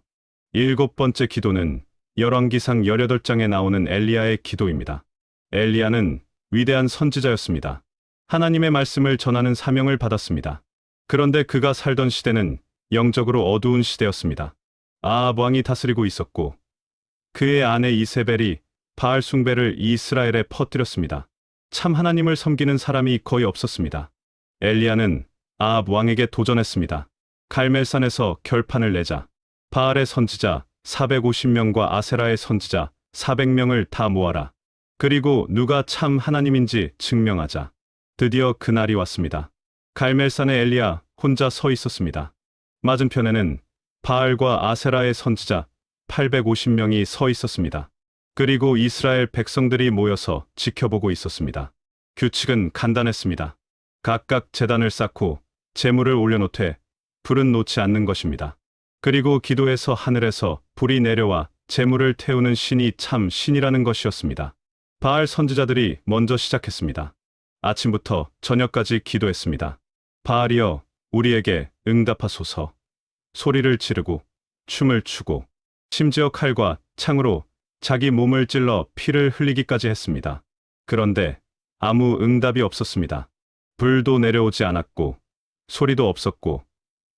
일곱 번째 기도는 열왕기상 18장에 나오는 엘리야의 기도입니다. 엘리야는 위대한 선지자였습니다. 하나님의 말씀을 전하는 사명을 받았습니다. 그런데 그가 살던 시대는 영적으로 어두운 시대였습니다. 아합 왕이 다스리고 있었고 그의 아내 이세벨이 바알 숭배를 이스라엘에 퍼뜨렸습니다. 참 하나님을 섬기는 사람이 거의 없었습니다. 엘리야는 아합 왕에게 도전했습니다. 갈멜산에서 결판을 내자. 바알의 선지자 450명과 아세라의 선지자 400명을 다 모아라. 그리고 누가 참 하나님인지 증명하자. 드디어 그날이 왔습니다. 갈멜산에 엘리야 혼자 서 있었습니다. 맞은편에는 바알과 아세라의 선지자 850명이 서 있었습니다. 그리고 이스라엘 백성들이 모여서 지켜보고 있었습니다. 규칙은 간단했습니다. 각각 제단을 쌓고 제물을 올려놓되 불은 놓지 않는 것입니다. 그리고 기도해서 하늘에서 불이 내려와 제물을 태우는 신이 참 신이라는 것이었습니다. 바알 선지자들이 먼저 시작했습니다. 아침부터 저녁까지 기도했습니다. 바알이여, 우리에게 응답하소서. 소리를 지르고 춤을 추고 심지어 칼과 창으로 자기 몸을 찔러 피를 흘리기까지 했습니다. 그런데 아무 응답이 없었습니다. 불도 내려오지 않았고 소리도 없었고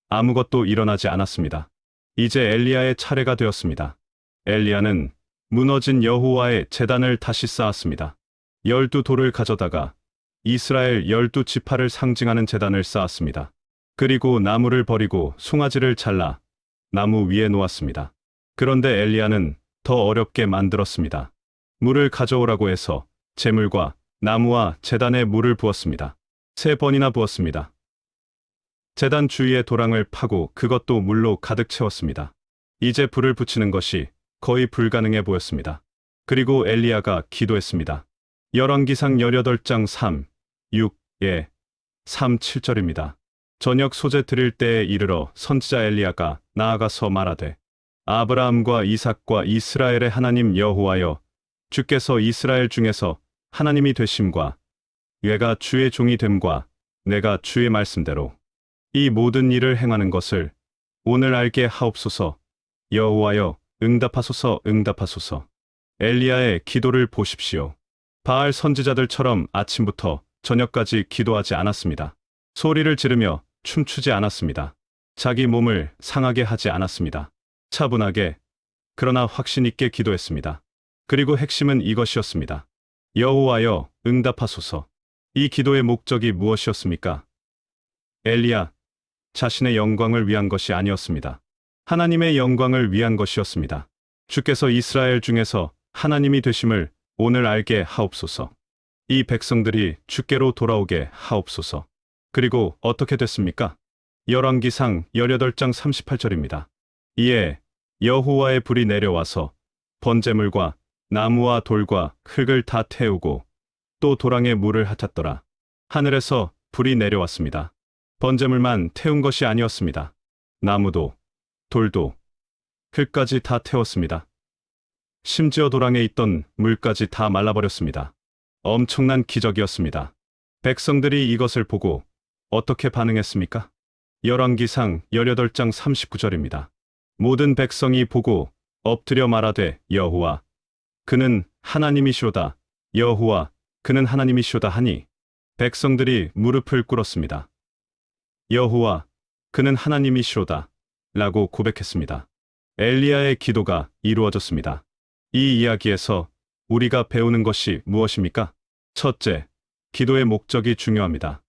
아무것도 일어나지 않았습니다. 이제 엘리야의 차례가 되었습니다. 엘리야는 무너진 여호와의 제단을 다시 쌓았습니다. 12돌을 가져다가 이스라엘 12지파를 상징하는 제단을 쌓았습니다. 그리고 나무를 버리고 송아지를 잘라 나무 위에 놓았습니다. 그런데 엘리야는 더 어렵게 만들었습니다. 물을 가져오라고 해서 제물과 나무와 제단에 물을 부었습니다. 3번이나 부었습니다. 제단 주위에 도랑을 파고 그것도 물로 가득 채웠습니다. 이제 불을 붙이는 것이 거의 불가능해 보였습니다. 그리고 엘리야가 기도했습니다. 열왕기상 18장 3, 6, 3, 7절입니다. 저녁 소재 드릴 때에 이르러 선지자 엘리야가 나아가서 말하되 아브라함과 이삭과 이스라엘의 하나님 여호와여, 주께서 이스라엘 중에서 하나님이 되심과 얘가 주의 종이 됨과 내가 주의 말씀대로 이 모든 일을 행하는 것을 오늘 알게 하옵소서. 여호와여, 응답하소서. 응답하소서. 엘리야의 기도를 보십시오. 바알 선지자들처럼 아침부터 저녁까지 기도하지 않았습니다. 소리를 지르며 춤추지 않았습니다. 자기 몸을 상하게 하지 않았습니다. 차분하게, 그러나 확신 있게 기도했습니다. 그리고 핵심은 이것이었습니다. 여호와여, 응답하소서. 이 기도의 목적이 무엇이었습니까? 엘리야 자신의 영광을 위한 것이 아니었습니다. 하나님의 영광을 위한 것이었습니다. 주께서 이스라엘 중에서 하나님이 되심을 오늘 알게 하옵소서. 이 백성들이 주께로 돌아오게 하옵소서. 그리고 어떻게 됐습니까? 열왕기상 18장 38절입니다. 이에 여호와의 불이 내려와서 번제물과 나무와 돌과 흙을 다 태우고 또 도랑에 물을 핫았더라. 하늘에서 불이 내려왔습니다. 번제물만 태운 것이 아니었습니다. 나무도 돌도 흙까지 다 태웠습니다. 심지어 도랑에 있던 물까지 다 말라버렸습니다. 엄청난 기적이었습니다. 백성들이 이것을 보고 어떻게 반응했습니까? 열왕기상 18장 39절입니다. 모든 백성이 보고 엎드려 말하되 여호와 그는 하나님이시로다. 여호와 그는 하나님이시로다 하니 백성들이 무릎을 꿇었습니다. 여호와 그는 하나님이시로다 라고 고백했습니다. 엘리야의 기도가 이루어졌습니다. 이 이야기에서 우리가 배우는 것이 무엇입니까? 첫째, 기도의 목적이 중요합니다.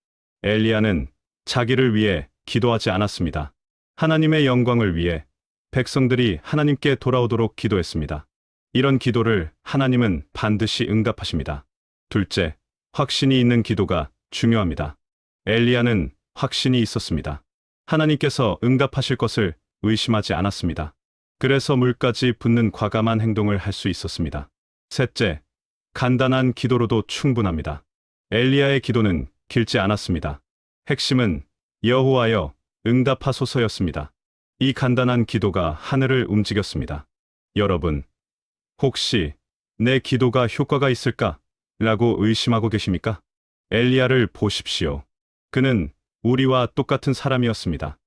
엘리야는 자기를 위해 기도하지 않았습니다. 하나님의 영광을 위해 백성들이 하나님께 돌아오도록 기도했습니다. 이런 기도를 하나님은 반드시 응답하십니다. 둘째, 확신이 있는 기도가 중요합니다. 엘리야는 확신이 있었습니다. 하나님께서 응답하실 것을 의심하지 않았습니다. 그래서 물까지 붓는 과감한 행동을 할 수 있었습니다. 셋째, 간단한 기도로도 충분합니다. 엘리야의 기도는 길지 않았습니다. 핵심은 여호와여 응답하소서였습니다. 이 간단한 기도가 하늘을 움직였습니다. 여러분, 혹시 내 기도가 효과가 있을까? 라고 의심하고 계십니까? 엘리야를 보십시오. 그는 우리와 똑같은 사람이었습니다.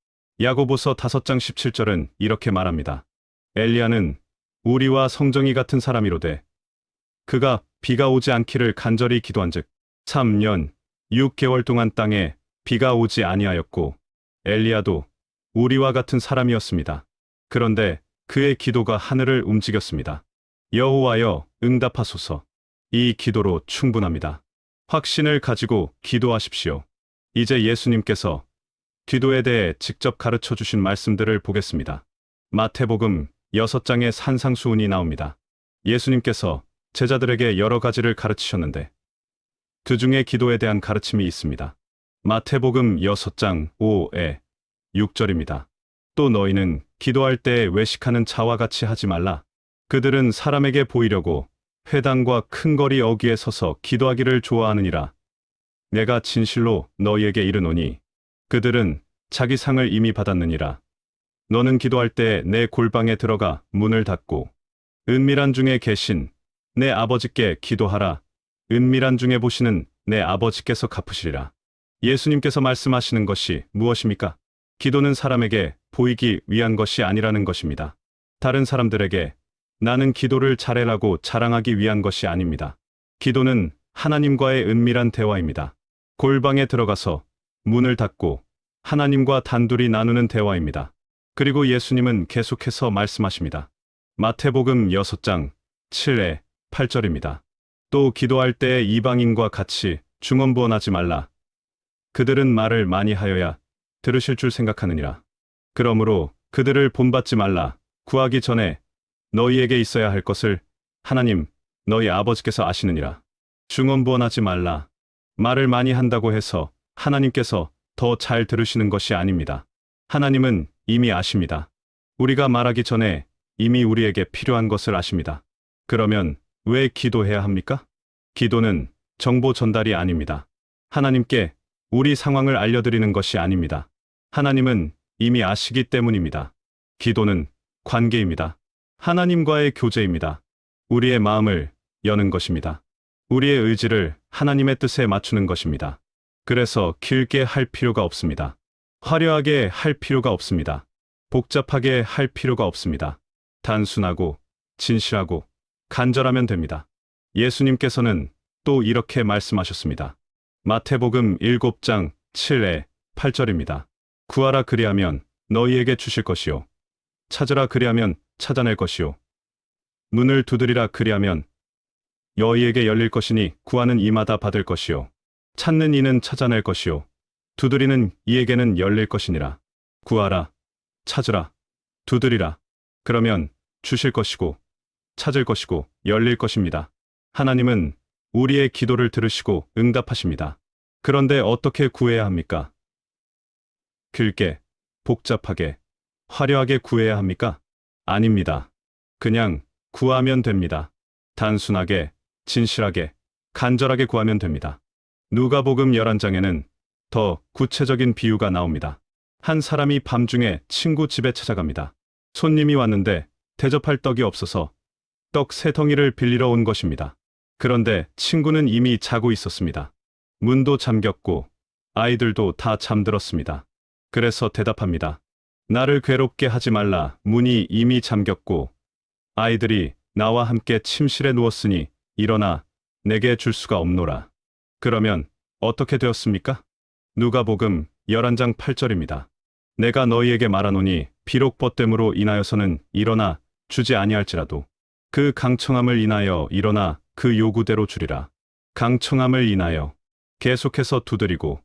야고보서 5장 17절은 이렇게 말합니다. 엘리야는 우리와 성정이 같은 사람이로되 그가 비가 오지 않기를 간절히 기도한즉 3년 6개월 동안 땅에 비가 오지 아니하였고 엘리야도 우리와 같은 사람이었습니다. 그런데 그의 기도가 하늘을 움직였습니다. 여호와여 응답하소서. 이 기도로 충분합니다. 확신을 가지고 기도하십시오. 이제 예수님께서 기도에 대해 직접 가르쳐 주신 말씀들을 보겠습니다. 마태복음 6장에 산상수훈이 나옵니다. 예수님께서 제자들에게 여러 가지를 가르치셨는데 그 중에 기도에 대한 가르침이 있습니다. 마태복음 6장 5에 6절입니다. 또 너희는 기도할 때 외식하는 자와 같이 하지 말라. 그들은 사람에게 보이려고 회당과 큰 거리 어귀에 서서 기도하기를 좋아하느니라. 내가 진실로 너희에게 이르노니 그들은 자기 상을 이미 받았느니라. 너는 기도할 때 내 골방에 들어가 문을 닫고 은밀한 중에 계신 내 아버지께 기도하라. 은밀한 중에 보시는 내 아버지께서 갚으시리라. 예수님께서 말씀하시는 것이 무엇입니까? 기도는 사람에게 보이기 위한 것이 아니라는 것입니다. 다른 사람들에게 나는 기도를 잘해라고 자랑하기 위한 것이 아닙니다. 기도는 하나님과의 은밀한 대화입니다. 골방에 들어가서 문을 닫고 하나님과 단둘이 나누는 대화입니다. 그리고 예수님은 계속해서 말씀하십니다. 마태복음 6장 7에 8절입니다. 또 기도할 때에 이방인과 같이 중언부언하지 말라. 그들은 말을 많이 하여야 들으실 줄 생각하느니라. 그러므로 그들을 본받지 말라. 구하기 전에 너희에게 있어야 할 것을 하나님 너희 아버지께서 아시느니라. 중언부언하지 말라. 말을 많이 한다고 해서 하나님께서 더 잘 들으시는 것이 아닙니다. 하나님은 이미 아십니다. 우리가 말하기 전에 이미 우리에게 필요한 것을 아십니다. 그러면 왜 기도해야 합니까? 기도는 정보 전달이 아닙니다. 하나님께 우리 상황을 알려드리는 것이 아닙니다. 하나님은 이미 아시기 때문입니다. 기도는 관계입니다. 하나님과의 교제입니다. 우리의 마음을 여는 것입니다. 우리의 의지를 하나님의 뜻에 맞추는 것입니다. 그래서 길게 할 필요가 없습니다. 화려하게 할 필요가 없습니다. 복잡하게 할 필요가 없습니다. 단순하고 진실하고 간절하면 됩니다. 예수님께서는 또 이렇게 말씀하셨습니다. 마태복음 7장 7에 8절입니다. 구하라 그리하면 너희에게 주실 것이요. 찾으라 그리하면 찾아낼 것이요. 문을 두드리라 그리하면 너희에게 열릴 것이니 구하는 이마다 받을 것이요. 찾는 이는 찾아낼 것이요. 두드리는 이에게는 열릴 것이니라. 구하라, 찾으라, 두드리라. 그러면 주실 것이고 찾을 것이고 열릴 것입니다. 하나님은 우리의 기도를 들으시고 응답하십니다. 그런데 어떻게 구해야 합니까? 길게, 복잡하게, 화려하게 구해야 합니까? 아닙니다. 그냥 구하면 됩니다. 단순하게, 진실하게, 간절하게 구하면 됩니다. 누가복음 11장에는 더 구체적인 비유가 나옵니다. 한 사람이 밤중에 친구 집에 찾아갑니다. 손님이 왔는데 대접할 떡이 없어서 떡 3덩이를 빌리러 온 것입니다. 그런데 친구는 이미 자고 있었습니다. 문도 잠겼고 아이들도 다 잠들었습니다. 그래서 대답합니다. 나를 괴롭게 하지 말라. 문이 이미 잠겼고 아이들이 나와 함께 침실에 누웠으니 일어나 내게 줄 수가 없노라. 그러면 어떻게 되었습니까? 누가복음 11장 8절입니다. 내가 너희에게 말하노니 비록 벗됨으로 인하여서는 일어나 주지 아니할지라도 그 강청함을 인하여 일어나 그 요구대로 주리라. 강청함을 인하여 계속해서 두드리고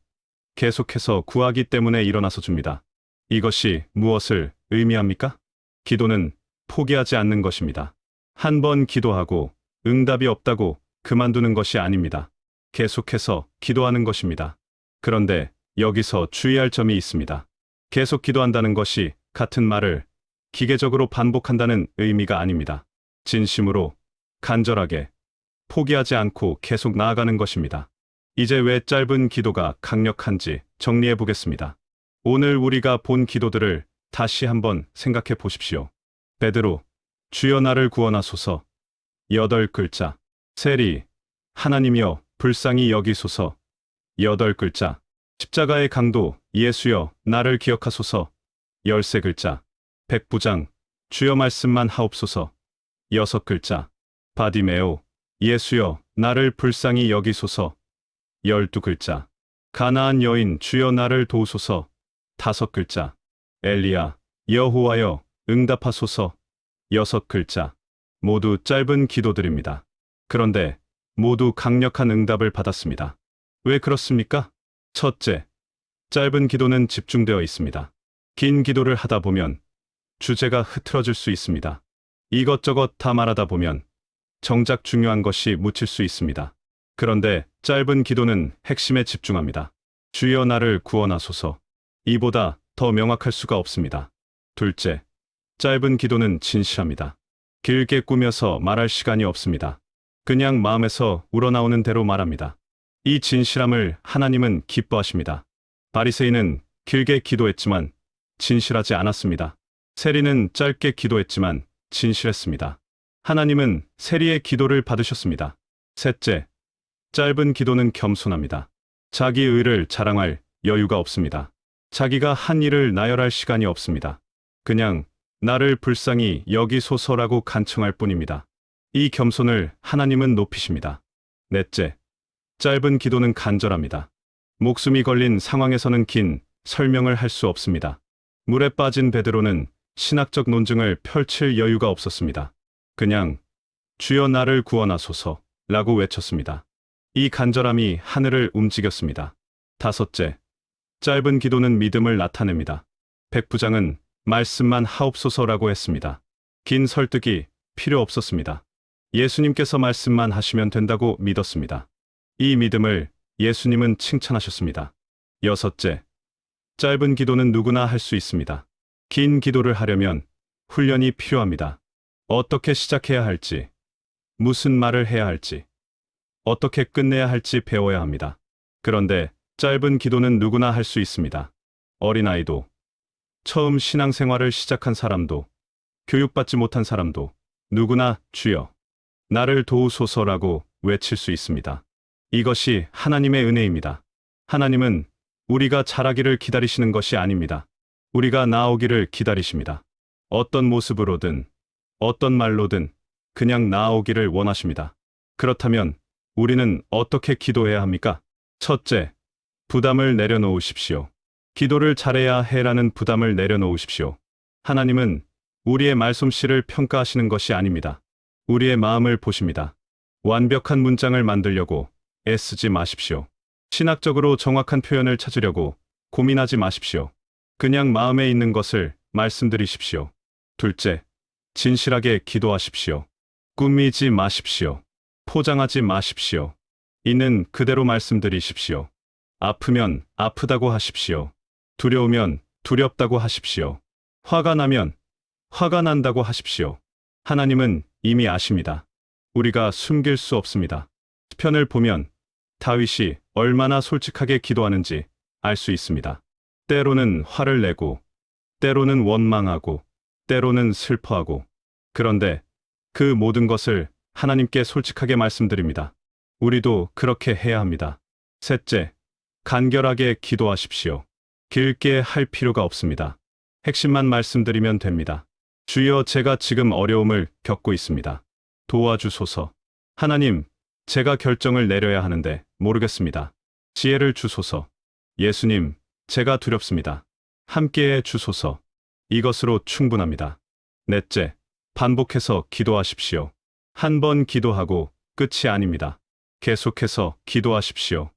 계속해서 구하기 때문에 일어나서 줍니다. 이것이 무엇을 의미합니까? 기도는 포기하지 않는 것입니다. 한 번 기도하고 응답이 없다고 그만두는 것이 아닙니다. 계속해서 기도하는 것입니다. 그런데 여기서 주의할 점이 있습니다. 계속 기도한다는 것이 같은 말을 기계적으로 반복한다는 의미가 아닙니다. 진심으로, 간절하게, 포기하지 않고 계속 나아가는 것입니다. 이제 왜 짧은 기도가 강력한지 정리해 보겠습니다. 오늘 우리가 본 기도들을 다시 한번 생각해 보십시오. 베드로, 주여 나를 구원하소서. 8글자. 세리, 하나님이여 불쌍히 여기소서. 8글자. 십자가의 강도, 예수여 나를 기억하소서. 13글자. 백부장, 주여 말씀만 하옵소서. 6글자. 바디메오, 예수여, 나를 불쌍히 여기소서. 12글자. 가나안 여인, 주여 나를 도우소서. 5글자. 엘리야, 여호와여, 응답하소서. 6글자. 모두 짧은 기도들입니다. 그런데 모두 강력한 응답을 받았습니다. 왜 그렇습니까? 첫째, 짧은 기도는 집중되어 있습니다. 긴 기도를 하다 보면 주제가 흐트러질 수 있습니다. 이것저것 다 말하다 보면 정작 중요한 것이 묻힐 수 있습니다. 그런데 짧은 기도는 핵심에 집중합니다. 주여 나를 구원하소서. 이보다 더 명확할 수가 없습니다. 둘째, 짧은 기도는 진실합니다. 길게 꾸며서 말할 시간이 없습니다. 그냥 마음에서 우러나오는 대로 말합니다. 이 진실함을 하나님은 기뻐하십니다. 바리새인은 길게 기도했지만 진실하지 않았습니다. 세리는 짧게 기도했지만 진실했습니다. 하나님은 세리의 기도를 받으셨습니다. 셋째, 짧은 기도는 겸손합니다. 자기 의를 자랑할 여유가 없습니다. 자기가 한 일을 나열할 시간이 없습니다. 그냥 나를 불쌍히 여기소서라고 간청할 뿐입니다. 이 겸손을 하나님은 높이십니다. 넷째, 짧은 기도는 간절합니다. 목숨이 걸린 상황에서는 긴 설명을 할 수 없습니다. 물에 빠진 베드로는 신학적 논증을 펼칠 여유가 없었습니다. 그냥 주여 나를 구원하소서 라고 외쳤습니다. 이 간절함이 하늘을 움직였습니다. 다섯째, 짧은 기도는 믿음을 나타냅니다. 백부장은 말씀만 하옵소서라고 했습니다. 긴 설득이 필요 없었습니다. 예수님께서 말씀만 하시면 된다고 믿었습니다. 이 믿음을 예수님은 칭찬하셨습니다. 여섯째, 짧은 기도는 누구나 할 수 있습니다. 긴 기도를 하려면 훈련이 필요합니다. 어떻게 시작해야 할지, 무슨 말을 해야 할지, 어떻게 끝내야 할지 배워야 합니다. 그런데 짧은 기도는 누구나 할 수 있습니다. 어린아이도, 처음 신앙생활을 시작한 사람도, 교육받지 못한 사람도 누구나 주여, 나를 도우소서라고 외칠 수 있습니다. 이것이 하나님의 은혜입니다. 하나님은 우리가 잘하기를 기다리시는 것이 아닙니다. 우리가 나아오기를 기다리십니다. 어떤 모습으로든, 어떤 말로든 그냥 나아오기를 원하십니다. 그렇다면 우리는 어떻게 기도해야 합니까? 첫째, 부담을 내려놓으십시오. 기도를 잘해야 해라는 부담을 내려놓으십시오. 하나님은 우리의 말솜씨를 평가하시는 것이 아닙니다. 우리의 마음을 보십니다. 완벽한 문장을 만들려고 애쓰지 마십시오. 신학적으로 정확한 표현을 찾으려고 고민하지 마십시오. 그냥 마음에 있는 것을 말씀드리십시오. 둘째, 진실하게 기도하십시오. 꾸미지 마십시오. 포장하지 마십시오. 있는 그대로 말씀드리십시오. 아프면 아프다고 하십시오. 두려우면 두렵다고 하십시오. 화가 나면 화가 난다고 하십시오. 하나님은 이미 아십니다. 우리가 숨길 수 없습니다. 시편을 보면 다윗이 얼마나 솔직하게 기도하는지 알 수 있습니다. 때로는 화를 내고, 때로는 원망하고, 때로는 슬퍼하고, 그런데 그 모든 것을 하나님께 솔직하게 말씀드립니다. 우리도 그렇게 해야 합니다. 셋째, 간결하게 기도하십시오. 길게 할 필요가 없습니다. 핵심만 말씀드리면 됩니다. 주여, 제가 지금 어려움을 겪고 있습니다. 도와주소서. 하나님, 제가 결정을 내려야 하는데 모르겠습니다. 지혜를 주소서. 예수님, 제가 두렵습니다. 함께해 주소서. 이것으로 충분합니다. 넷째, 반복해서 기도하십시오. 한 번 기도하고 끝이 아닙니다. 계속해서 기도하십시오.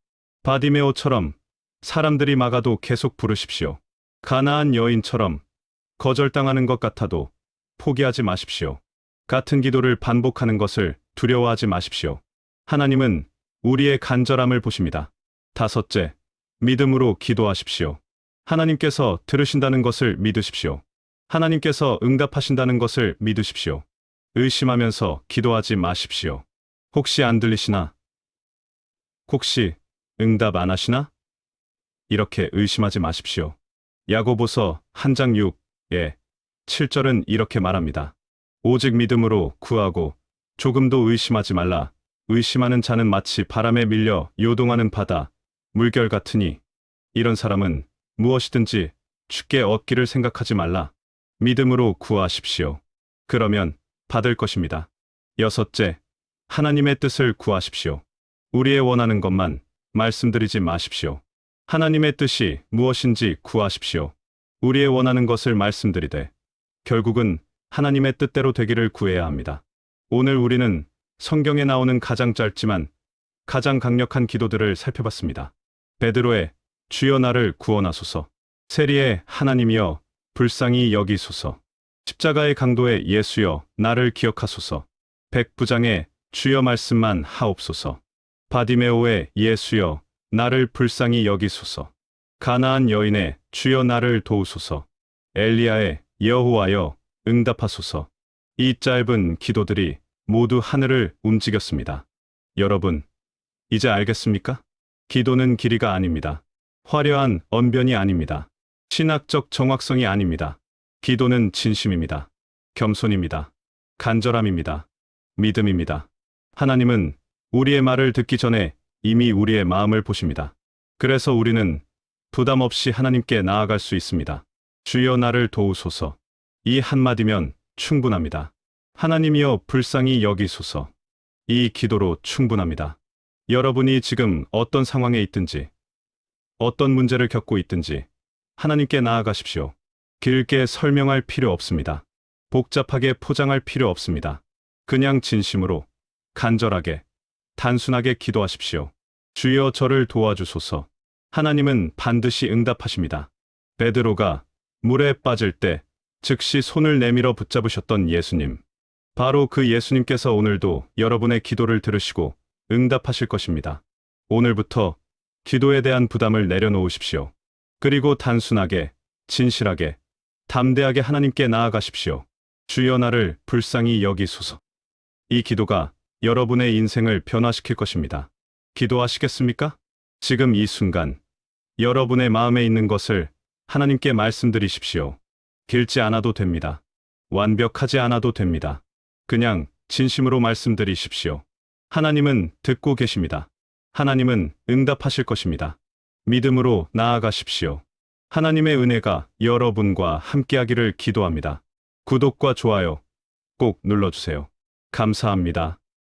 바디메오처럼 사람들이 막아도 계속 부르십시오. 가나안 여인처럼 거절당하는 것 같아도 포기하지 마십시오. 같은 기도를 반복하는 것을 두려워하지 마십시오. 하나님은 우리의 간절함을 보십니다. 다섯째, 믿음으로 기도하십시오. 하나님께서 들으신다는 것을 믿으십시오. 하나님께서 응답하신다는 것을 믿으십시오. 의심하면서 기도하지 마십시오. 혹시 안 들리시나? 혹시 응답 안 하시나? 이렇게 의심하지 마십시오. 야고보서 1장 6에 7절은 이렇게 말합니다. 오직 믿음으로 구하고 조금도 의심하지 말라. 의심하는 자는 마치 바람에 밀려 요동하는 바다, 물결 같으니 이런 사람은 무엇이든지 쉽게 얻기를 생각하지 말라. 믿음으로 구하십시오. 그러면 받을 것입니다. 여섯째, 하나님의 뜻을 구하십시오. 우리의 원하는 것만 말씀드리지 마십시오. 하나님의 뜻이 무엇인지 구하십시오. 우리의 원하는 것을 말씀드리되 결국은 하나님의 뜻대로 되기를 구해야 합니다. 오늘 우리는 성경에 나오는 가장 짧지만 가장 강력한 기도들을 살펴봤습니다. 베드로의 주여 나를 구원하소서, 세리의 하나님이여 불쌍히 여기소서, 십자가의 강도의 예수여 나를 기억하소서, 백부장의 주여 말씀만 하옵소서, 바디메오의 예수여 나를 불쌍히 여기소서, 가나안 여인의 주여 나를 도우소서, 엘리야의 여호와여 응답하소서. 이 짧은 기도들이 모두 하늘을 움직였습니다. 여러분, 이제 알겠습니까? 기도는 길이가 아닙니다. 화려한 언변이 아닙니다. 신학적 정확성이 아닙니다. 기도는 진심입니다. 겸손입니다. 간절함입니다. 믿음입니다. 하나님은 우리의 말을 듣기 전에 이미 우리의 마음을 보십니다. 그래서 우리는 부담 없이 하나님께 나아갈 수 있습니다. 주여 나를 도우소서. 이 한마디면 충분합니다. 하나님이여 불쌍히 여기소서. 이 기도로 충분합니다. 여러분이 지금 어떤 상황에 있든지, 어떤 문제를 겪고 있든지 하나님께 나아가십시오. 길게 설명할 필요 없습니다. 복잡하게 포장할 필요 없습니다. 그냥 진심으로, 간절하게, 단순하게 기도하십시오. 주여 저를 도와주소서. 하나님은 반드시 응답하십니다. 베드로가 물에 빠질 때 즉시 손을 내밀어 붙잡으셨던 예수님. 바로 그 예수님께서 오늘도 여러분의 기도를 들으시고 응답하실 것입니다. 오늘부터 기도에 대한 부담을 내려놓으십시오. 그리고 단순하게, 진실하게, 담대하게 하나님께 나아가십시오. 주여 나를 불쌍히 여기소서. 이 기도가 여러분의 인생을 변화시킬 것입니다. 기도하시겠습니까? 지금 이 순간 여러분의 마음에 있는 것을 하나님께 말씀드리십시오. 길지 않아도 됩니다. 완벽하지 않아도 됩니다. 그냥 진심으로 말씀드리십시오. 하나님은 듣고 계십니다. 하나님은 응답하실 것입니다. 믿음으로 나아가십시오. 하나님의 은혜가 여러분과 함께하기를 기도합니다. 구독과 좋아요 꼭 눌러주세요. 감사합니다.